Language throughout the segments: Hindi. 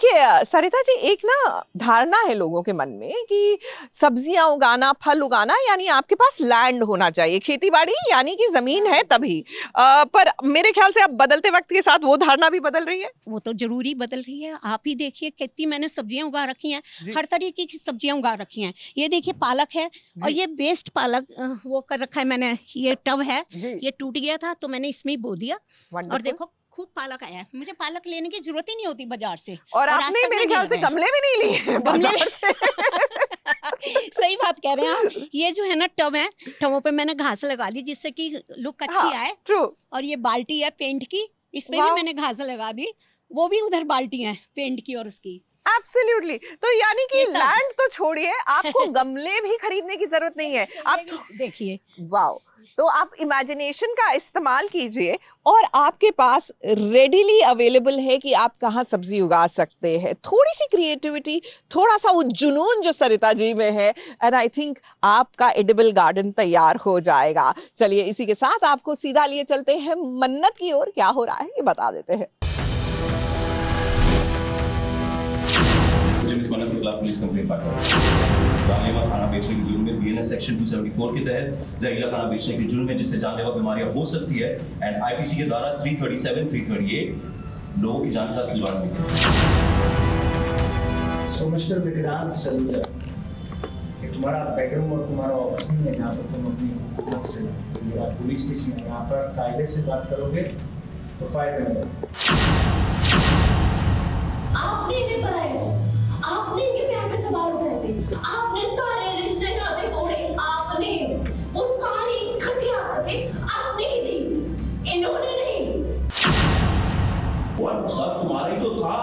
देखिए सरिता जी, एक ना धारणा है लोगों के मन में कि सब्जियां उगाना, फल उगाना यानी आपके पास लैंड होना चाहिए, खेती बाड़ी यानी कि जमीन है तभी। पर मेरे ख्याल से अब बदलते वक्त के साथ वो धारणा भी बदल रही है। वो तो जरूरी बदल रही है। आप ही देखिए, कितनी मैंने सब्जियां उगा रखी हैं, जी। हर तरीके की सब्जियां उगा रखी हैं। ये देखिए पालक है, और जी। ये बेस्ट पालक वो कर रखा है मैंने। ये टब है, जी। ये टूट गया था तो मैंने इसमें ही बो दिया, और वंडरफुल। देखो खूब पालक आया है। मुझे पालक लेने की जरूरत ही नहीं होती बाजार से, और आज आपने तक मेरे मैंने ख्याल से लगाया। गमले भी नहीं लिए हैं गमले बाजार से। सही बात कह रहे हैं आप। ये जो है ना टब है, टबों पे मैंने घास लगा ली जिससे कि लुक अच्छी हाँ, आए। ट्रू। और ये बाल्टी है पेंट की, इसमें भी वाह। मैंने घास लगा दी। वो भी उधर बाल्टी है पेंट की और उसकी। एब्सोल्युटली। तो यानी कि ये टब लैंड तो छोड़िए, आपको गमले भी खरीदने की जरूरत नहीं है। आप देखिए, वाओ। तो आप इमेजिनेशन का इस्तेमाल कीजिए और आपके पास रेडीली अवेलेबल है कि आप कहाँ सब्जी उगा सकते हैं। थोड़ी सी क्रिएटिविटी, थोड़ा सा वो जुनून जो सरिता जी में है, एंड आई थिंक आपका एडिबल गार्डन तैयार हो जाएगा। चलिए इसी के साथ आपको सीधा लिए चलते हैं मन्नत की ओर। क्या हो रहा है ये बता देते हैं। मिस मन्नत के खिलाफ पुलिस कंप्लेंट पार्ट जानलेवा खाना बेचने के जुर्म में बीएनएस सेक्शन 274 के तहत जहरीला खाना बेचने के जुर्म में जिससे जानलेवा बीमारियां हो सकती है एंड आईपीसी के धारा 337 338 लोगों की जान के साथ खिलवाड़ हुई है। सो मिस्टर विक्रांत सलूजा, ये तुम्हारा बेडरूम और तुम्हारा ऑफिस नहीं है जहाँ पर तुम अपनी हुकूमत से मेरा पुलिस स्टेशन है, यहाँ पर कायदे से बात करोगे तो फायदे में। आपने इन्हें बनाया, आपने इनके प्यार पे सवाल उठाए थे, आपने सारे रिश्ते नाते तोड़े, आपने वो सारी घटिया बातें आपने ही दी, इन्होंने नहीं। और सब तुम्हारा ही तो था।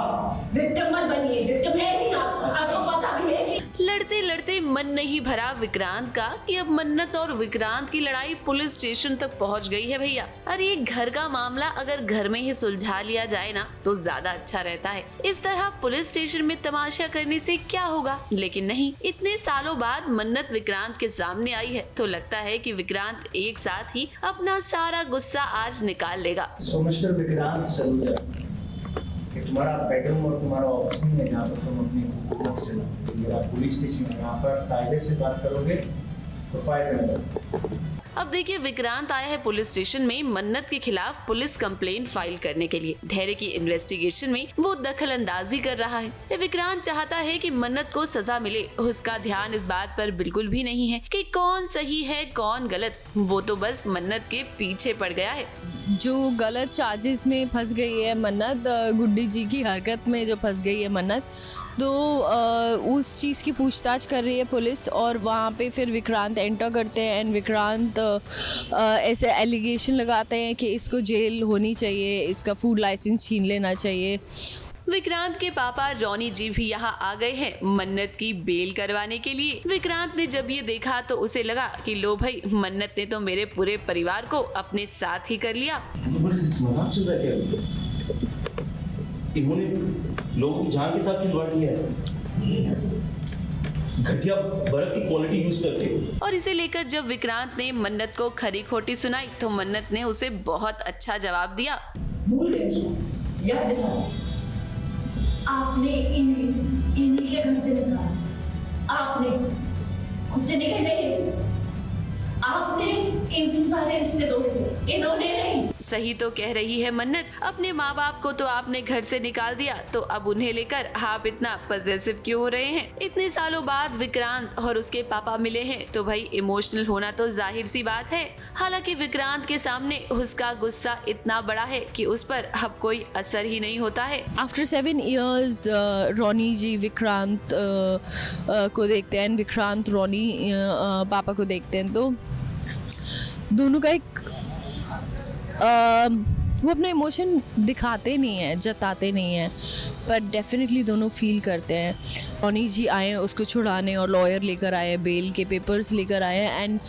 विक्टिम मत बनिए, विक्टिम है नहीं आप, आपको पता भी है कि लड़ते लड़ते मन नहीं भरा विक्रांत का कि अब मन्नत और विक्रांत की लड़ाई पुलिस स्टेशन तक पहुंच गई है। भैया, अरे ये घर का मामला अगर घर में ही सुलझा लिया जाए ना तो ज्यादा अच्छा रहता है। इस तरह पुलिस स्टेशन में तमाशा करने से क्या होगा, लेकिन नहीं, इतने सालों बाद मन्नत विक्रांत के सामने आई है तो लगता है कि विक्रांत एक साथ ही अपना सारा गुस्सा आज निकाल लेगा। सो मिस्टर विक्रांत सलूजा, ये तुम्हारा बेडरूम और तुम्हारा ऑफिस नहीं है जहाँ पर तुम अपनी हुकूमत से मेरा पुलिस स्टेशन है, यहाँ पर कायदे से बात करोगे तो फायदे में। अब देखिए, विक्रांत आया है पुलिस स्टेशन में मन्नत के खिलाफ पुलिस कंप्लेंट फाइल करने के लिए। धैर्य की इन्वेस्टिगेशन में वो दखल अंदाजी कर रहा है। विक्रांत चाहता है कि मन्नत को सजा मिले। उसका ध्यान इस बात पर बिल्कुल भी नहीं है कि कौन सही है कौन गलत। वो तो बस मन्नत के पीछे पड़ गया है। जो गलत चार्जेस में फंस गई है मन्नत, गुड्डी जी की हरकत में जो फंस गई है मन्नत, तो उस चीज़ की पूछताछ कर रही है पुलिस। और वहाँ पे फिर विक्रांत एंटर करते हैं एंड विक्रांत ऐसे एलिगेशन लगाते हैं कि इसको जेल होनी चाहिए, इसका फूड लाइसेंस छीन लेना चाहिए। विक्रांत के पापा रॉनी जी भी यहाँ आ गए हैं मन्नत की बेल करवाने के लिए। विक्रांत ने जब ये देखा तो उसे लगा कि लो भाई, मन्नत ने तो मेरे पूरे परिवार को अपने साथ ही कर लिया। मजाक चल रहा है, इन्होंने लोगों की जान के साथ खिलवाड़ किया है, घटिया बर्फ की क्वालिटी यूज करके। और इसे लेकर जब विक्रांत ने मन्नत को खरी खोटी सुनाई तो मन्नत ने उसे बहुत अच्छा जवाब दिया। भूल गए उसको, याद दिलाओ, आपने इन्हीं के घर से निकाला, आपने खुद से निकल गए, आपने इनसे सारे रिश्ते तोड़े थे, इन्होंने नहीं। सही तो कह रही है मन्नत, अपने माँ बाप को तो आपने घर से निकाल दिया, तो अब उन्हें लेकर आप इतना पॉजिटिव क्यों हो रहे हैं? इतने सालों बाद विक्रांत और उसके पापा मिले हैं तो भाई इमोशनल होना तो जाहिर सी बात है। हालांकि विक्रांत के सामने उसका गुस्सा इतना बड़ा है कि उस पर अब कोई असर ही नहीं होता है। आफ्टर 7 years रोनी जी विक्रांत को देखते हैं, विक्रांत रोनी पापा को देखते हैं, तो दोनों का एक वो अपने इमोशन दिखाते नहीं हैं, जताते नहीं हैं, पर डेफिनेटली दोनों फील करते हैं। रोनी जी आए उसको छुड़ाने और लॉयर लेकर आए, बेल के पेपर्स लेकर आए एंड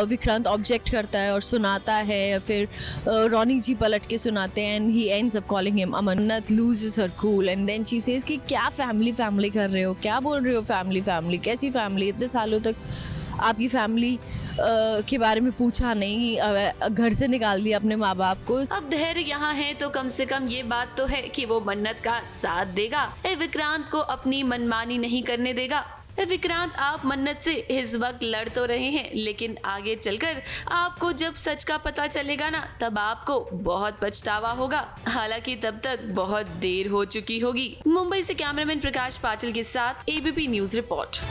विक्रांत ऑब्जेक्ट करता है और सुनाता है। फिर रोनी जी पलट के सुनाते हैं and he ends up calling him Mannat loses her cool and then she says कि क्या फैमिली कर रहे हो, क्या बोल रहे हो फैमिली, कैसी फैमिली, इतने सालों तक आपकी फैमिली के बारे में पूछा नहीं, घर से निकाल दिया अपने माँ बाप को। अब धैर्य यहाँ है तो कम से कम ये बात तो है कि वो मन्नत का साथ देगा, विक्रांत को अपनी मनमानी नहीं करने देगा। विक्रांत, आप मन्नत से इस वक्त लड़ तो रहे हैं, लेकिन आगे चलकर आपको जब सच का पता चलेगा ना, तब आपको बहुत पछतावा होगा। हालांकि तब तक बहुत देर हो चुकी होगी। मुंबई से कैमरामैन प्रकाश पाटिल के साथ ABP news report.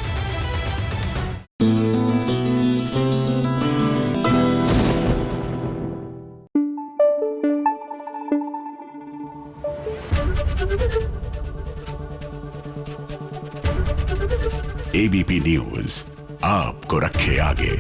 ABP news आपको रखे आगे।